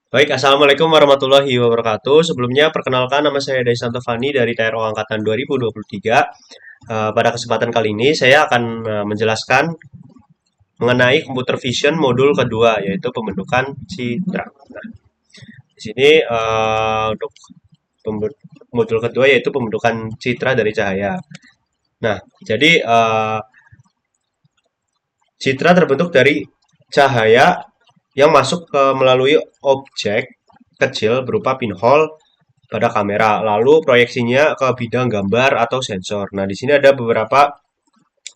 Baik, Assalamualaikum warahmatullahi wabarakatuh. Sebelumnya, perkenalkan nama saya Daisanto Fani dari TRO Angkatan 2023. Pada kesempatan kali ini, saya akan menjelaskan mengenai computer vision modul kedua, yaitu pembentukan citra. Nah, di sini untuk modul kedua yaitu pembentukan citra dari cahaya. Nah, jadi citra terbentuk dari cahaya yang masuk melalui objek kecil berupa pinhole pada kamera, lalu proyeksinya ke bidang gambar atau sensor. Nah, di sini ada beberapa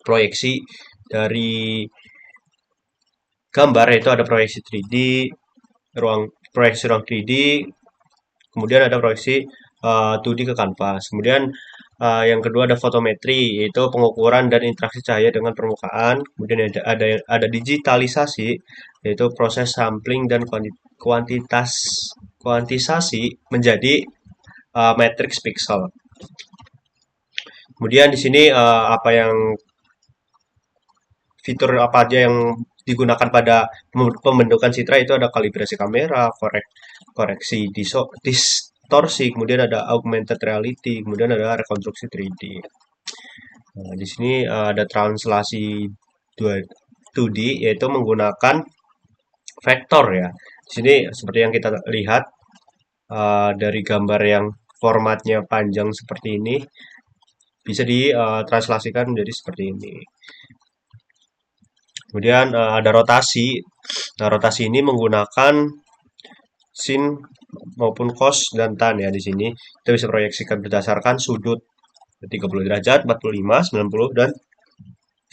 proyeksi dari gambar, yaitu ada proyeksi 3D, proyeksi ruang 3D, kemudian ada proyeksi 2D ke kanvas. Kemudian yang kedua ada fotometri, yaitu pengukuran dan interaksi cahaya dengan permukaan. Kemudian ada digitalisasi, yaitu proses sampling dan kuantisasi menjadi matrix pixel. Kemudian di sini fitur apa aja yang digunakan pada pembentukan citra itu ada kalibrasi kamera, koreksi distorsi, kemudian ada augmented reality, kemudian ada rekonstruksi 3D. Nah, di sini ada translasi 2D yaitu menggunakan vektor ya. Di sini seperti yang kita lihat dari gambar yang formatnya panjang seperti ini bisa ditranslasikan menjadi seperti ini. Kemudian ada rotasi. Nah, rotasi ini menggunakan sin maupun cos dan tan ya di sini. Kita bisa proyeksikan berdasarkan sudut 30 derajat, 45, 90 dan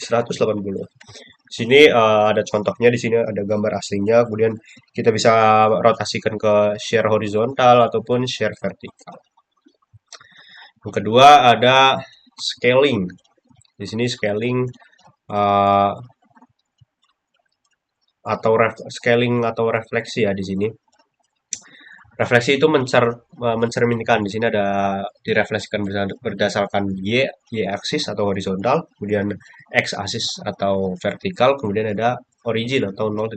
180. Di sini ada contohnya, di sini ada gambar aslinya. Kemudian kita bisa rotasikan ke share horizontal ataupun share vertikal. Yang kedua ada scaling. Di sini scaling uh, atau scaling atau refleksi ya di sini. Refleksi itu mencerminkan, di sini ada direfleksikan berdasarkan y aksis atau horizontal, kemudian x aksis atau vertikal, kemudian ada origin atau 0.0.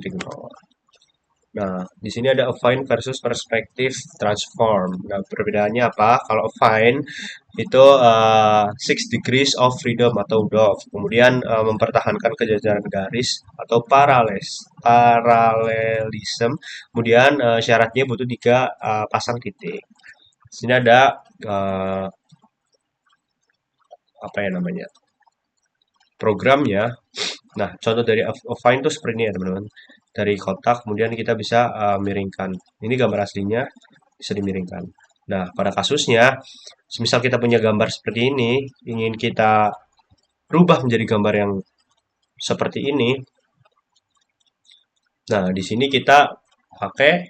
Nah, di sini ada affine versus perspective transform. Nah, perbedaannya apa? Kalau affine itu 6 degrees of freedom atau DOF. Kemudian mempertahankan kejajaran garis atau paralelism. Kemudian syaratnya butuh 3 pasang titik. Di sini ada uh, apa ya namanya? Programnya. Nah, contoh dari affine itu seperti ini ya, teman-teman. Dari kotak, kemudian kita bisa miringkan. Ini gambar aslinya, bisa dimiringkan. Nah, pada kasusnya, semisal kita punya gambar seperti ini, ingin kita rubah menjadi gambar yang seperti ini. Nah, di sini kita pakai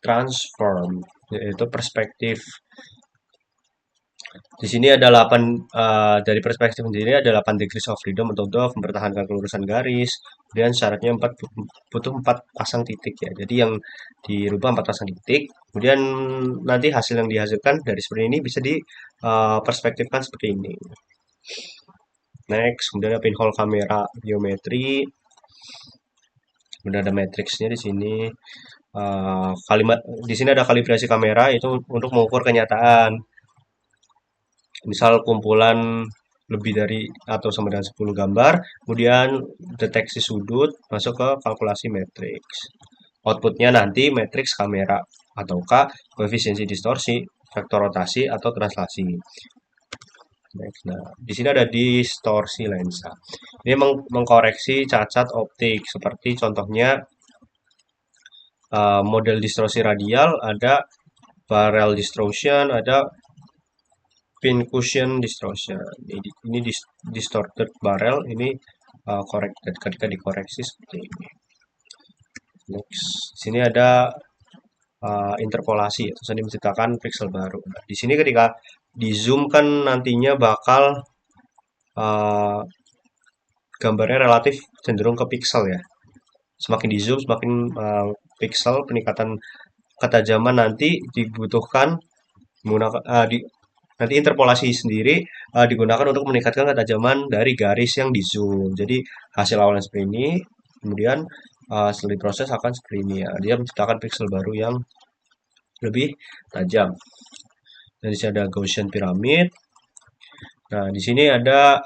transform, yaitu perspektif. Di sini ada 8 dari perspektif sendiri ada 8 degrees of freedom untuk DOF, mempertahankan kelurusan garis. Kemudian syaratnya butuh 4 pasang titik ya. Jadi yang dirubah 4 pasang titik. Kemudian nanti hasil yang dihasilkan dari seperti ini bisa diperspektifkan seperti ini. Next, kemudian ada pinhole kamera geometri. Kemudian ada matriksnya di sini. Kalimat di sini ada kalibrasi kamera itu untuk mengukur kenyataan. Misal kumpulan lebih dari atau sama dengan 10 gambar, kemudian deteksi sudut masuk ke kalkulasi matriks. Outputnya nanti matriks kamera ataukah koefisiensi distorsi, vektor rotasi atau translasi. Next. Nah, di sini ada distorsi lensa. Ini mengkoreksi cacat optik seperti contohnya model distorsi radial, ada barrel distortion, ada pincushion distortion. Ini distorted barrel, ini corrected ketika dikoreksi seperti ini. Next, sini ada interpolasi, atau tadi menciptakan pixel baru. Nah, di sini ketika di zoom kan nantinya bakal uh, gambarnya relatif cenderung ke pixel ya. Semakin di zoom, semakin pixel, peningkatan ketajaman nanti dibutuhkan menggunakan nanti interpolasi sendiri digunakan untuk meningkatkan ketajaman dari garis yang di zoom. Jadi hasil awalnya seperti ini, kemudian setelah diproses akan seperti ini ya. Dia menciptakan pixel baru yang lebih tajam. Dan di sini ada Gaussian Pyramid. Nah, di sini ada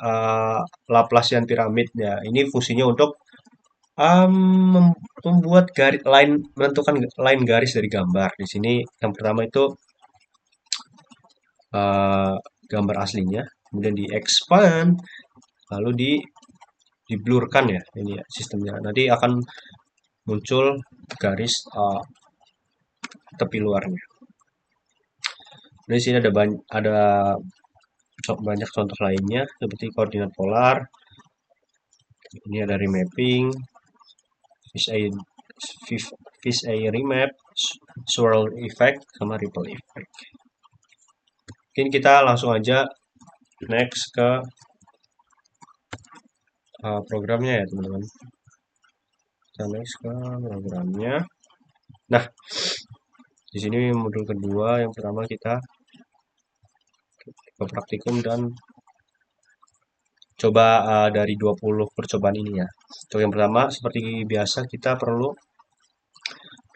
Laplacian Pyramid ya. Ini fungsinya untuk membuat garis line, menentukan line garis dari gambar. Di sini yang pertama itu gambar aslinya, kemudian di expand, lalu diblurkan ya, ini ya sistemnya. Nanti akan muncul garis tepi luarnya. Di sini ada banyak contoh lainnya seperti koordinat polar. Ini ada remapping, fish eye remap, swirl effect, sama ripple effect. Mungkin kita langsung aja next ke programnya ya teman-teman. Kita next ke programnya. Nah, di sini modul kedua. Yang pertama kita ke praktikum dan coba dari 20 percobaan ini ya. Untuk yang pertama, seperti biasa kita perlu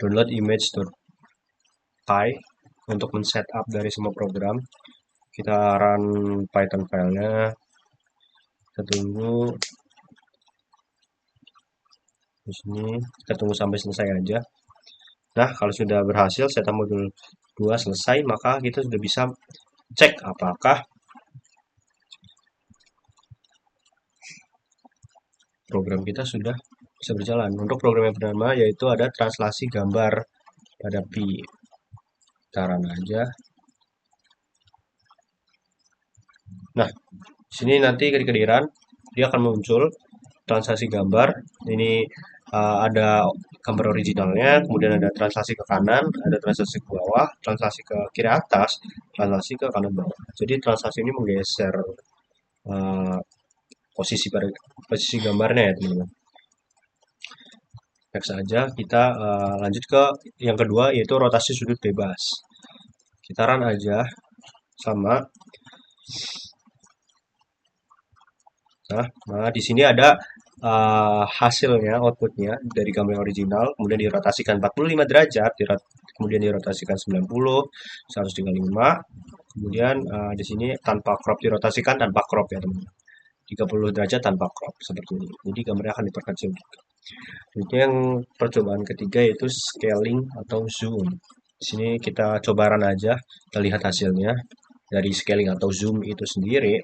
download image.py untuk men-setup dari semua program. Kita run Python filenya. Kita tunggu. Di sini kita tunggu sampai selesai aja. Nah, kalau sudah berhasil setup modul 2 selesai, maka kita sudah bisa cek apakah program kita sudah bisa berjalan. Untuk program yang pertama yaitu ada translasi gambar pada Pi. Kita run aja. Nah, sini nanti ketika dia akan muncul translasi gambar. Ini ada gambar originalnya, kemudian ada translasi ke kanan, ada translasi ke bawah, translasi ke kiri atas, translasi ke kanan bawah. Jadi translasi ini menggeser uh, posisi gambarnya ya teman-teman. Next saja kita lanjut ke yang kedua yaitu rotasi sudut bebas. Kita run aja sama. Nah, di sini ada hasilnya, outputnya dari gambar original, kemudian dirotasikan 45 derajat, kemudian dirotasikan 90, 135, kemudian di sini tanpa crop, dirotasikan tanpa crop ya teman-teman. 30 derajat tanpa crop seperti ini. Jadi gambarnya akan diperkecil. Itu yang percobaan ketiga yaitu scaling atau zoom. Di sini kita coba run aja, kita lihat hasilnya dari scaling atau zoom itu sendiri.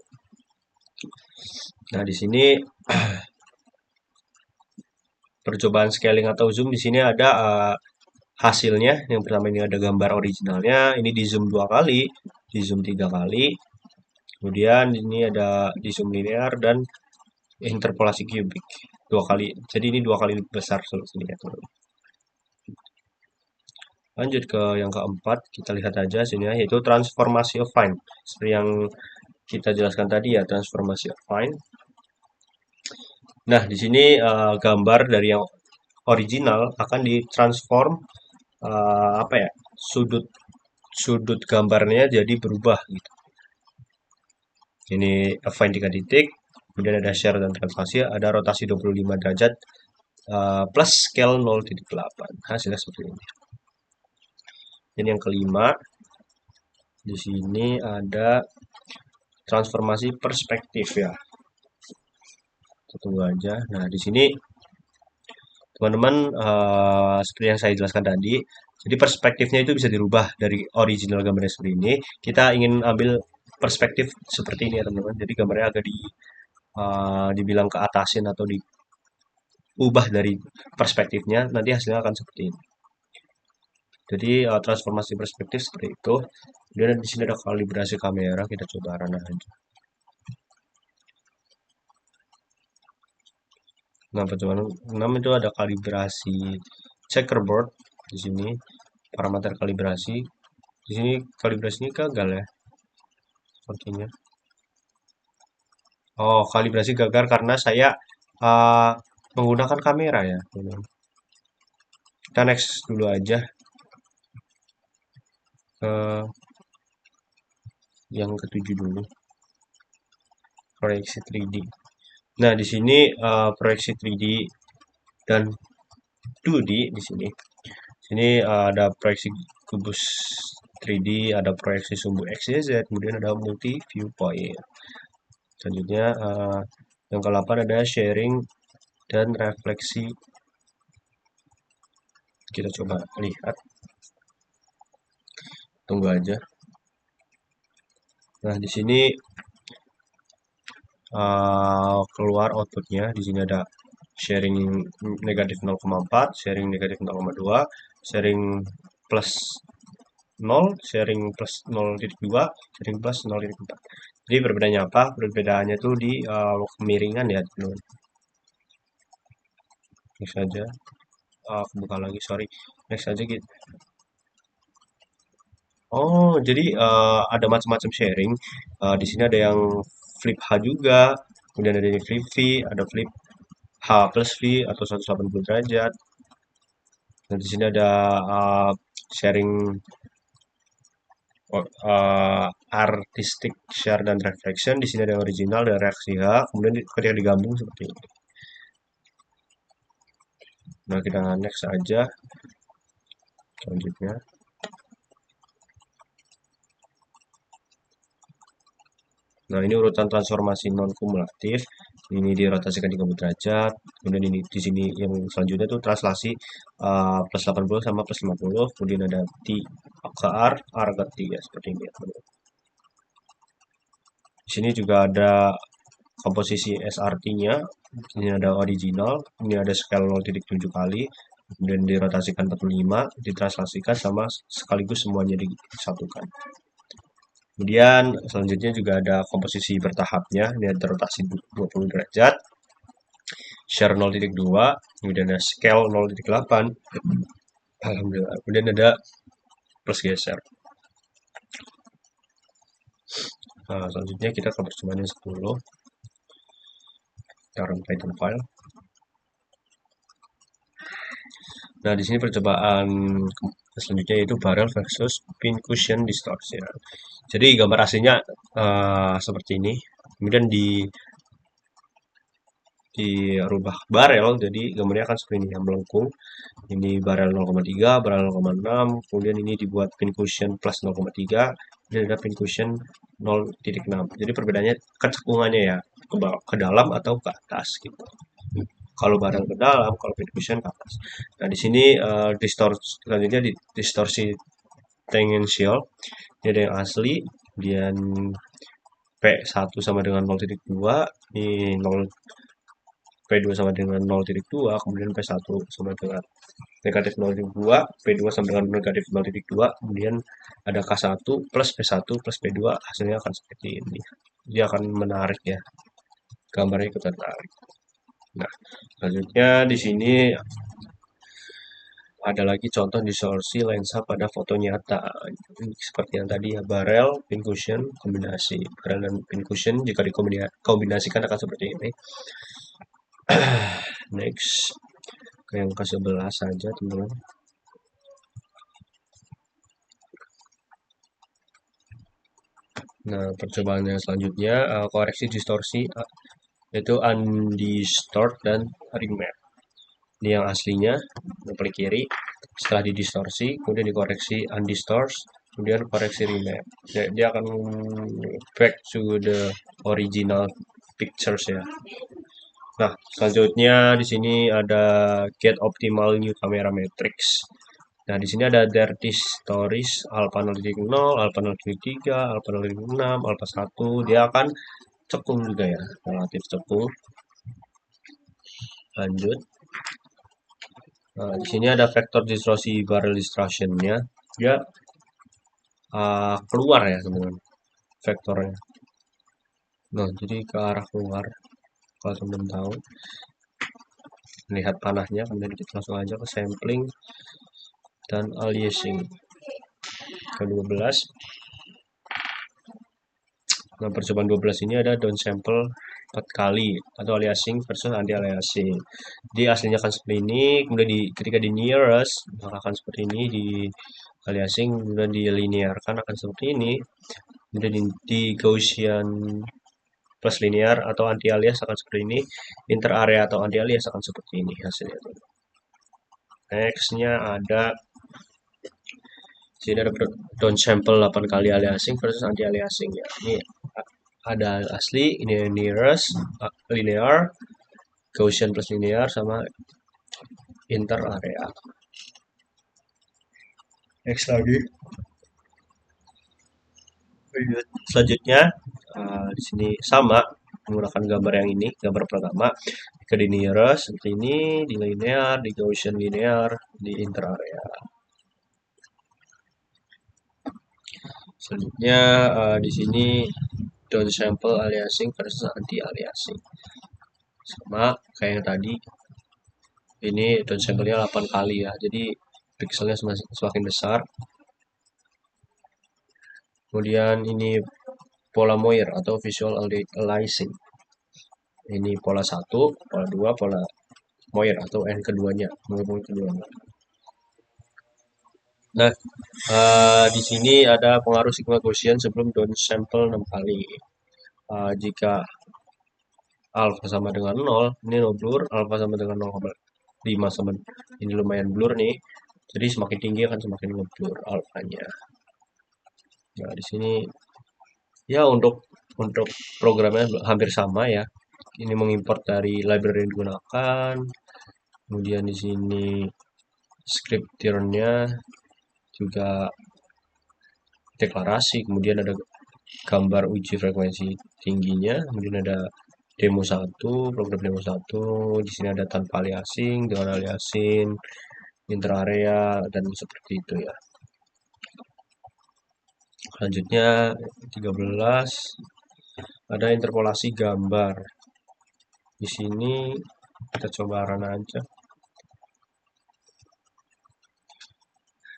Nah, di sini percobaan scaling atau zoom di sini ada hasilnya. Yang pertama ini ada gambar originalnya, ini di zoom 2 kali, di zoom 3 kali. Kemudian ini ada di zoom linear dan interpolasi kubik 2 kali. Jadi ini 2 kali besar solusinya, teman-teman. Lanjut ke yang keempat, kita lihat aja sini ya, yaitu transformasi affine. Seperti yang kita jelaskan tadi ya, transformasi affine. Nah, di sini gambar dari yang original akan ditransform apa ya, sudut gambarnya jadi berubah gitu. Ini affine 3 titik, kemudian ada share dan translasi, ada rotasi 25 derajat plus scale 0,8. Hasilnya seperti ini. Dan yang kelima, di sini ada transformasi perspektif ya. Kita tunggu aja. Nah, di sini teman-teman seperti yang saya jelaskan tadi, jadi perspektifnya itu bisa dirubah dari original gambarnya seperti ini. Kita ingin ambil perspektif seperti ini ya teman-teman. Jadi gambarnya agak dibilang ke atasin atau diubah dari perspektifnya, nanti hasilnya akan seperti ini. Jadi transformasi perspektif seperti itu. Kemudian di sini ada kalibrasi kamera, kita coba run aja. Nah, percobaan 6 itu ada kalibrasi checkerboard di sini, parameter kalibrasi. Di sini kalibrasinya gagal ya. Sepertinya. Oh, kalibrasi gagal karena saya menggunakan kamera ya. Kita next dulu aja ke yang ketujuh dulu. Proyeksi 3D. Nah, di sini proyeksi 3D dan 2D di sini. Sini ada proyeksi kubus 3D, ada proyeksi sumbu X, Y, Z, kemudian ada multi viewpoint. Selanjutnya yang ke-8 ada sharing dan refleksi. Kita coba lihat, tunggu aja. Nah, di sini keluar outputnya. Di sini ada sharing negatif 0,4, sharing negatif 0,2, sharing plus 0, sharing plus 0,2, sharing plus 0,4. Jadi perbedaannya apa? Perbedaannya tuh di kemiringan ya, teman. Next saja. Aku buka lagi, sorry. Next saja gitu. Oh, jadi ada macam-macam sharing. Di sini ada yang flip H juga, kemudian ada yang flip V, ada flip H plus V atau 180 derajat. Nah, di sini ada sharing artistic share dan reflection. Di sini ada yang original dan reaksi H. Kemudian ketika digabung seperti ini. Nah, kita next aja. Selanjutnya. Nah, ini urutan transformasi non kumulatif. Ini dirotasikan 30 derajat. Kemudian ini di sini yang selanjutnya itu translasi plus 80 sama plus 50. Kemudian ada T ke R ke T ya, seperti ini. Di sini juga ada komposisi SRT-nya. Ini ada original, ini ada scale 0,7 kali, kemudian dirotasikan 45, ditranslasikan sama sekaligus semuanya disatukan. Kemudian selanjutnya juga ada komposisi bertahapnya, ini ada rotasi 20 derajat, share 0,2, kemudian ada scale 0,8, alhamdulillah, kemudian ada plus geser. Nah, selanjutnya kita ke percobaan yang 10, kita run Python file. Nah, di sini percobaan selanjutnya yaitu barrel versus pincushion distortion. Jadi gambar aslinya seperti ini. Kemudian dirubah barel, jadi gambarnya akan seperti ini yang melengkung. Ini barel 0,3, barel 0,6, kemudian ini dibuat pincushion plus 0,3, dan ada pincushion 0,6. Jadi perbedaannya kecekungannya ya, ke dalam atau ke atas gitu. Kalau barang ke dalam, kalau pincushion ke atas. Nah, di sini selanjutnya distorsi tangential. Ini ada yang asli, dan P1 sama dengan 0,2, ini 0, P2 sama dengan 0,2, kemudian P1 sama dengan negatif 0,2, P2 sama dengan negatif 0,2, kemudian ada K1 plus P1 plus P2, hasilnya akan seperti ini. Dia akan menarik ya, gambarnya ikutan menarik. Nah, selanjutnya di sini ada lagi contoh distorsi lensa pada foto nyata. Seperti yang tadi ya, barrel, pincushion, kombinasi. Barrel dan pincushion jika dikombinasikan akan seperti ini. Next, ke yang ke-11 saja teman-teman. Nah, percobaan yang selanjutnya koreksi distorsi yaitu undistort dan remap. Ini yang aslinya, yang paling kiri. Setelah didistorsi, kemudian dikoreksi undistort, kemudian koreksi remap. Dia akan back to the original pictures ya. Nah, selanjutnya di sini ada get optimal new camera matrix. Nah, di sini ada dirty stories alpha 0,0, alpha 0,3, alpha 0,6, alpha 1. Dia akan cekung juga ya, relatif cekung. Lanjut. Nah, di sini ada vektor distorsi barrel distortion-nya. Dia keluar ya, teman-teman, vektornya. Nah, jadi ke arah keluar. Kalau teman tahu, lihat panahnya, kemudian kita langsung aja ke sampling dan aliasing. Ke-12. Nah, percobaan 12 ini ada down sample 4 kali atau aliasing versus anti aliasing. Jadi aslinya akan seperti ini, kemudian ketika di nearest maka akan seperti ini, di aliasing kemudian di linearkan akan seperti ini, kemudian di Gaussian plus linear atau anti alias akan seperti ini, inter area atau anti alias akan seperti ini hasilnya. Nextnya ada sini ada downsample 8 kali aliasing versus anti aliasing ya. Ini ada asli, ini nearest, linear, Gaussian plus linear sama inter area. Next lagi. Selanjutnya di sini sama menggunakan gambar yang ini, gambar pertama ke di nearest seperti ini, di linear, di Gaussian linear, di inter area. Selanjutnya di sini downsample aliasing versus anti aliasing. Sama kayak yang tadi, ini downsample-nya 8 kali ya. Jadi pixelnya semakin besar. Kemudian ini pola Moir atau visual aliasing. Ini pola 1, pola 2, pola Moir atau N keduanya, menghubungi keduanya. Nah, di sini ada pengaruh sigma Gaussian sebelum downsample 6 kali. Jika alpha sama dengan 0, ini no blur, alpha sama dengan 0,5 sama ini lumayan blur nih. Jadi semakin tinggi akan semakin ngeblur alfanya. Nah, di sini ya untuk programnya hampir sama ya. Ini mengimport dari library yang digunakan. Kemudian di sini script tiernya juga deklarasi, kemudian ada gambar uji frekuensi tingginya, kemudian ada demo 1, program demo 1, di sini ada tanpa aliasing, dengan aliasing, inter area, dan seperti itu ya. Selanjutnya 13 ada interpolasi gambar. Di sini kita coba run aja.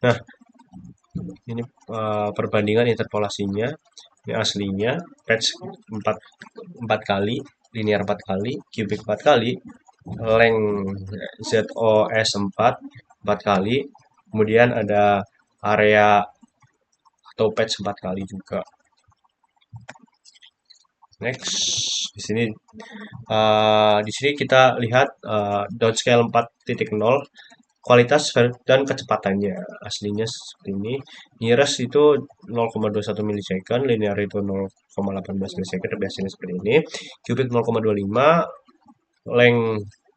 Nah, ini perbandingan interpolasinya. Ini aslinya patch 4 kali, linear 4 kali, cubic 4 kali, length ZOS 4 kali, kemudian ada area atau patch 4 kali juga. Next, di sini kita lihat downscale 4.0 kualitas dan kecepatannya aslinya seperti ini. Nearest itu 0,21 milisecond, linear itu 0,18 milisecond, biasanya seperti ini. Cubic 0,25,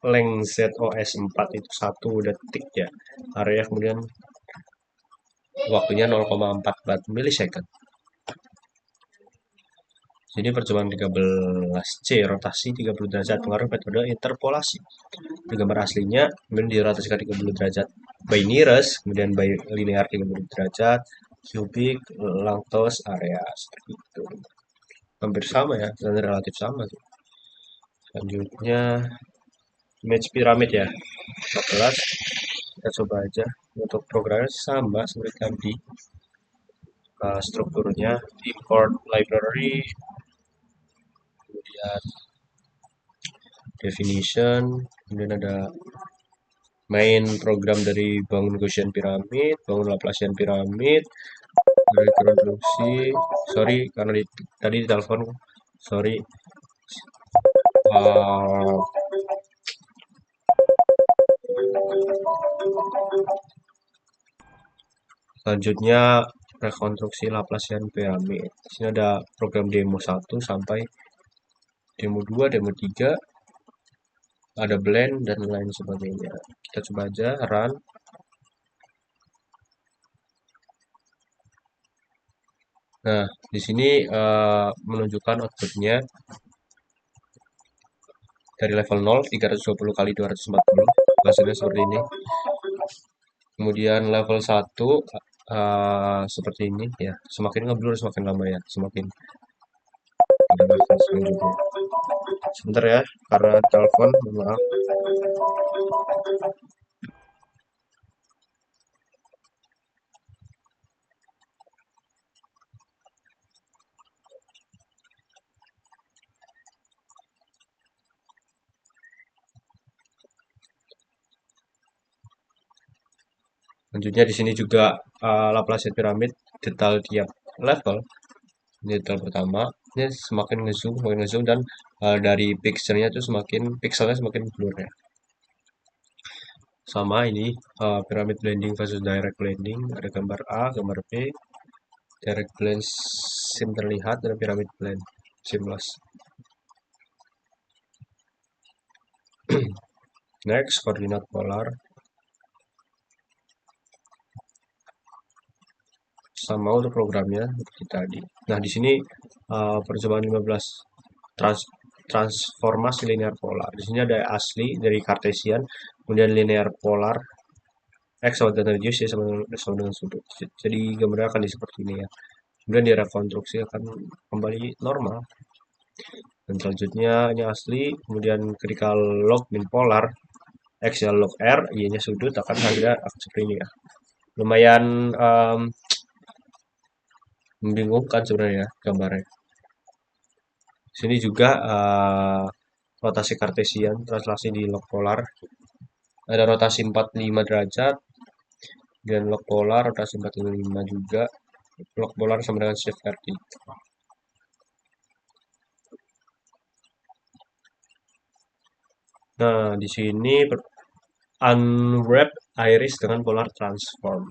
length ZOS 4 itu 1 detik ya. Area kemudian waktunya 0,44 milisecond. Jadi percobaan 13C, rotasi 30 derajat, pengaruh metode interpolasi. Di gambar aslinya, kemudian dirotasikan 30 derajat by nearest, kemudian by linear 30 derajat, cubic, length, area, seperti itu. Hampir sama ya, dan relatif sama sih. Selanjutnya, image piramid ya, 14. Kita coba aja. Untuk programnya sama seperti tadi. Strukturnya, import library, kemudian definition, kemudian ada main program dari bangun Gaussian piramid, bangun Laplacian piramid, dari reproduksi. Sorry karena tadi di telepon, sorry. Selanjutnya rekonstruksi Laplacian piramid. Di sini ada program demo 1 sampai demo 2, demo 3, ada blend dan lain sebagainya. Kita coba aja run. Nah, di sini menunjukkan outputnya dari level 0, 320 kali 240, hasilnya seperti ini. Kemudian level 1 seperti ini ya, semakin ngeblur semakin lama ya, semakin ada level selanjutnya. Sebentar ya, karena telepon, maaf. Selanjutnya di sini juga Laplacian piramid detail tiap level. Ini detail pertama, ini semakin ngezoom dan dari pixelnya itu pixelnya semakin blur ya. Sama ini pyramid blending versus direct blending. Ada gambar A, gambar B. Direct blend sim terlihat, dan pyramid blend seamless. Next, koordinat polar. Sama untuk programnya seperti tadi. Nah, di sini percobaan 15 trans transformasi linear polar. Di sini ada asli dari Cartesian, kemudian linear polar x sama dengan radius ya sama dengan sudut. Jadi gambarnya akan seperti ini ya. Kemudian direkonstruksi akan kembali normal. Dan selanjutnya ini asli, kemudian ketika log min polar, x ya log r, y-nya sudut akan hasilnya akan seperti ini ya. Lumayan membingungkan sebenarnya gambarnya. Sini juga rotasi kartesian, translasi di log polar. Ada rotasi 45 derajat, dan log polar rotasi 45 juga. Log polar sama dengan shift vertikal. Nah, di sini unwrap iris dengan polar transform.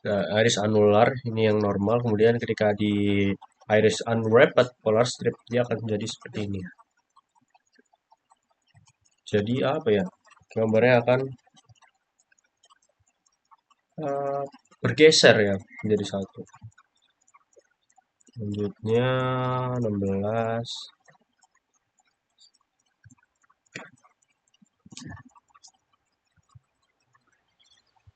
Nah, iris anular ini yang normal, kemudian ketika di iris unwrapped polar strip dia akan menjadi seperti ini. Jadi apa ya? Gambarnya akan bergeser ya menjadi satu. Selanjutnya 16.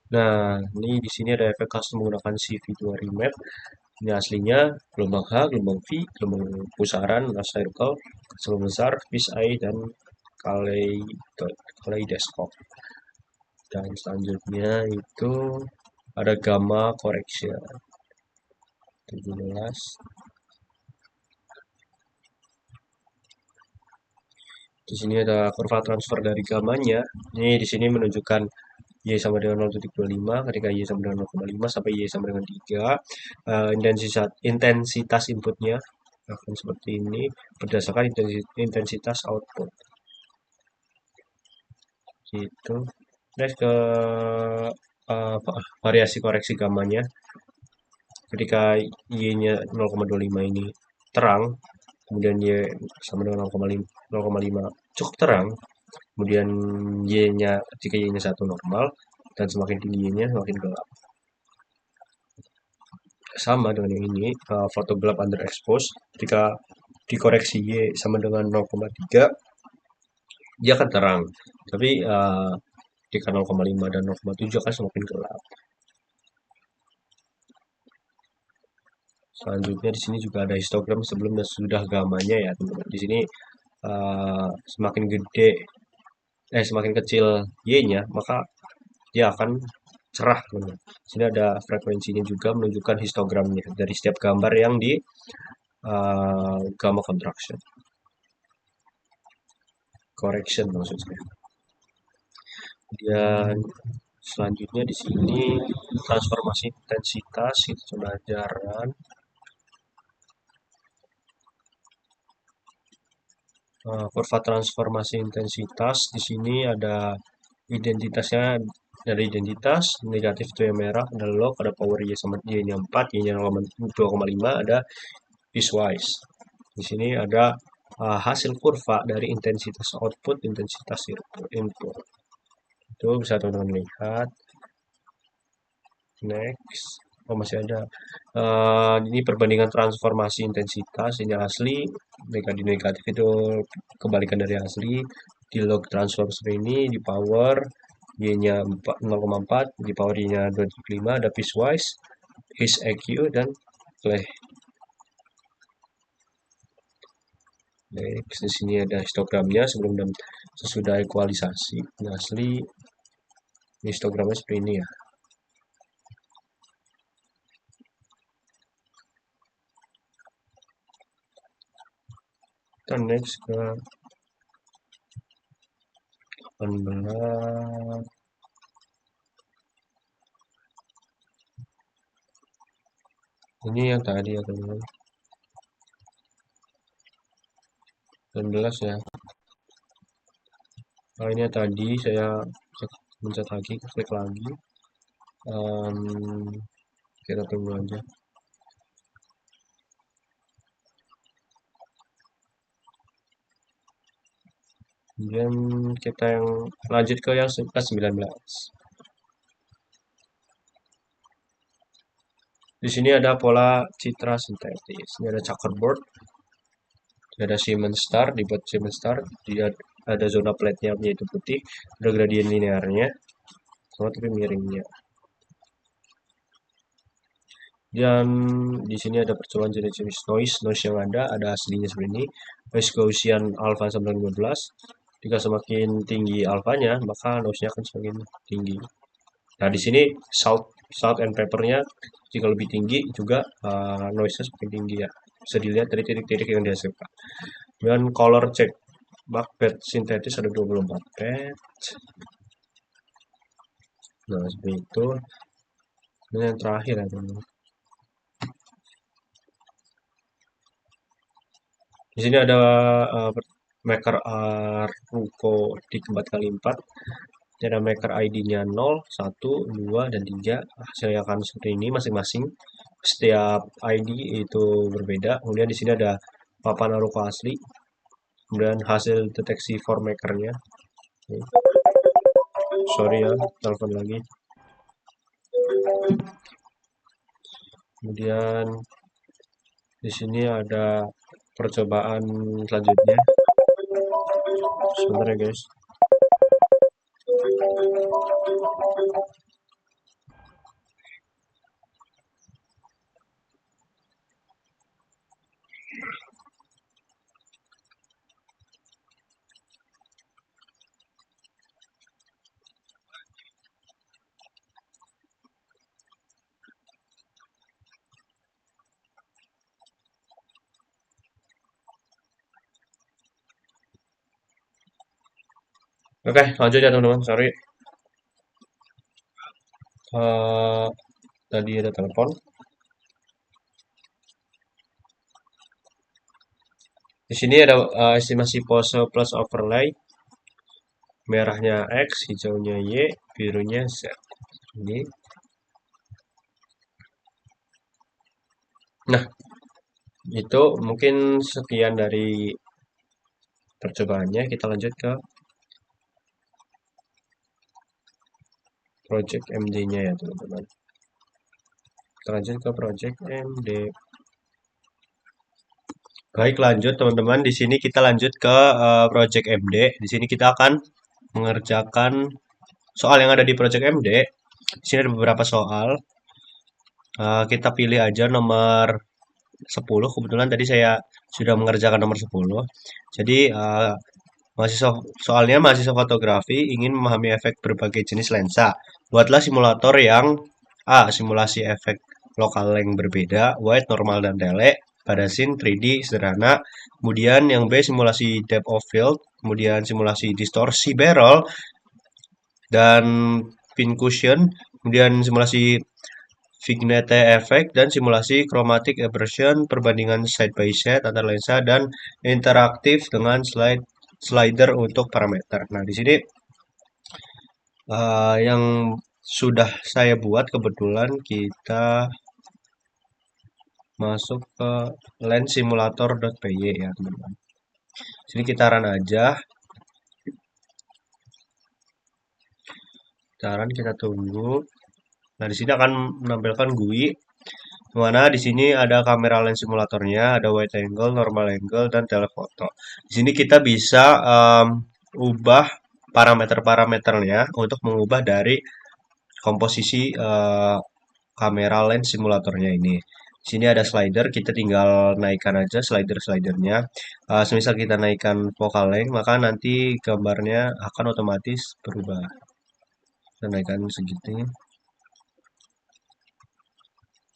Nah, ini di sini ada efek custom menggunakan CV2 remap. Ini aslinya gelombang H, gelombang V, gelombang pusaran, circle, kecil besar, fish eye, dan kaleidoscope. Dan selanjutnya itu ada gamma correction 17. Di sini ada kurva transfer dari gamanya. Ini di sini menunjukkan Y sama dengan 0,25 ketika Y sama dengan 0,5 sampai Y sama dengan 3. Intensitas inputnya akan seperti ini berdasarkan intensitas output. Gitu. Next ke variasi koreksi gamanya. Ketika Y-nya 0,25 ini terang, kemudian Y sama dengan 0,5 cukup terang, kemudian Y-nya ketika Y-nya 1 normal, dan semakin tinggi Y-nya semakin gelap. Sama dengan yang ini, foto gelap underexpose, ketika dikoreksi Y sama dengan 0,3, dia akan terang. Tapi ketika 0,5 dan 0,7 akan semakin gelap. Selanjutnya di sini juga ada histogram sebelum dan sudah gamanya ya teman-teman. Di sini semakin gede semakin kecil Y-nya, maka dia akan cerah teman-teman. Di sini ada frekuensinya juga menunjukkan histogramnya dari setiap gambar yang di gamma contraction. Correction maksud saya. Kemudian selanjutnya di sini transformasi intensitas itu pelajaran. Kurva transformasi intensitas di sini ada identitasnya, dari identitas negatif itu yang merah, ada log, ada power Y sama Y-nya 4, Y-nya 2,5, ada piecewise. Di sini ada hasil kurva dari intensitas output, intensitas input. Itu bisa teman-teman lihat. Next. Oh, masih ada. Ini perbandingan transformasi intensitas. Ini asli, negatif itu kebalikan dari asli. Di log transform ini di power Y-nya 0,4, di power Y-nya 2,5, ada piecewise, his EQ, dan play. Next, di sini ada histogramnya sebelum dan sesudah ekualisasi. Ini asli, ini histogramnya seperti ini ya. Kita next ke 18. Ini yang tadi ya teman-teman. 19 ya. Nah, ini tadi saya mencet lagi, klik lagi. Kita tunggu aja. Kemudian kita yang lanjut ke yang ke-19. Di sini ada pola citra sintetis. Ini ada checkerboard, ada Siemens star, dibuat Siemens star, dia ada zona plate-nya yaitu putih, ada gradien linearnya, sama tapi miringnya. Dan di sini ada percobaan jenis noise yang ada aslinya seperti ini. Noise Gaussian alpha 915. Jika semakin tinggi alfanya, maka noise-nya akan semakin tinggi. Nah, di sini salt and pepper-nya jika lebih tinggi juga noise-nya semakin tinggi ya. Bisa dilihat dari titik-titik yang dihasilkan. Dan color check bed sintetis ada 24 bed. Nah, seperti itu. Ini yang terakhir ya, teman-teman. Di sini ada maker Ruko di 4x4. Ini ada maker ID-nya 0, 1, 2, dan 3. Hasilnya akan seperti ini masing-masing. Setiap ID itu berbeda. Kemudian di sini ada papan Ruko asli. Kemudian hasil deteksi for makernya. Sorry ya, telepon lagi. Kemudian di sini ada percobaan selanjutnya. Sebentar ya guys. Oke, lanjut ya teman-teman. Sorry. Tadi ada telepon. Di sini ada estimasi pose plus overlay. Merahnya X, hijaunya Y, birunya Z. Ini. Nah, itu mungkin sekian dari percobaannya. Kita lanjut ke project MD-nya ya teman-teman. Kita lanjut ke project MD. Baik, lanjut teman-teman. Di sini kita lanjut ke project MD. Di sini kita akan mengerjakan soal yang ada di project MD. Di sini ada beberapa soal. Kita pilih aja nomor 10. Kebetulan tadi saya sudah mengerjakan nomor 10. Jadi soalnya mahasiswa fotografi ingin memahami efek berbagai jenis lensa. Buatlah simulator yang A. Simulasi efek lokal yang berbeda, wide, normal, dan tele pada scene 3D sederhana. Kemudian yang B. Simulasi depth of field. Kemudian simulasi distorsi barrel dan pincushion. Kemudian simulasi vignette effect dan simulasi chromatic aberration, perbandingan side by side antar lensa dan interaktif dengan slider untuk parameter. Nah, di sini yang sudah saya buat kebetulan kita masuk ke lenssimulator.py ya teman-teman. Sini kita run aja. Kita tunggu. Nah, di sini akan menampilkan GUI. Mana di sini ada kamera lens simulatornya, ada wide angle, normal angle, dan telephoto. Di sini kita bisa ubah parameter-parameternya untuk mengubah dari komposisi kamera lens simulatornya ini. Di sini ada slider, kita tinggal naikkan aja slider-slidernya. Semisal kita naikkan focal length, maka nanti gambarnya akan otomatis berubah. Kita naikkan segini.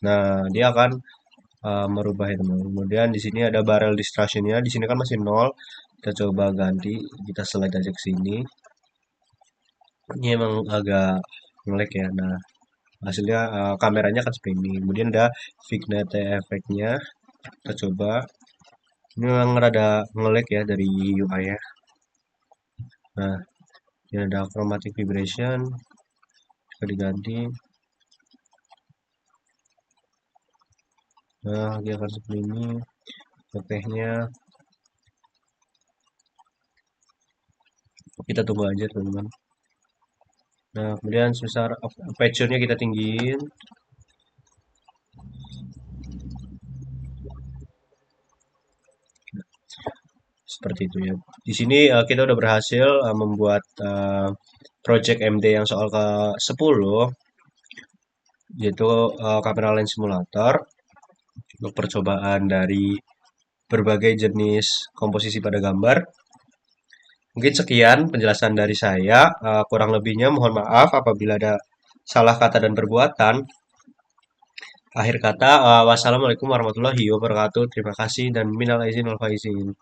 Nah, dia akan merubah ya teman. Kemudian di sini ada barrel distortionnya. Di sini kan masih 0. Kita coba ganti. Kita slide aja ke sini. Ini emang agak ngelag ya. Nah, hasilnya kameranya akan seperti ini. Kemudian ada vignette effect-nya. Kita coba. Ini memang rada ngelag ya dari UI ya. Nah, Ini ada chromatic vibration, bisa diganti. Nah, dia akan seperti ini. Oke-nya kita tunggu aja teman-teman. Nah, kemudian sebesar aperture-nya kita tinggiin. Seperti itu ya. Di sini kita udah berhasil membuat project MD yang soal ke-10, yaitu camera lens simulator untuk percobaan dari berbagai jenis komposisi pada gambar. Mungkin sekian penjelasan dari saya. Kurang lebihnya mohon maaf apabila ada salah kata dan perbuatan. Akhir kata, wassalamualaikum warahmatullahi wabarakatuh. Terima kasih dan minal aizin wal faizin.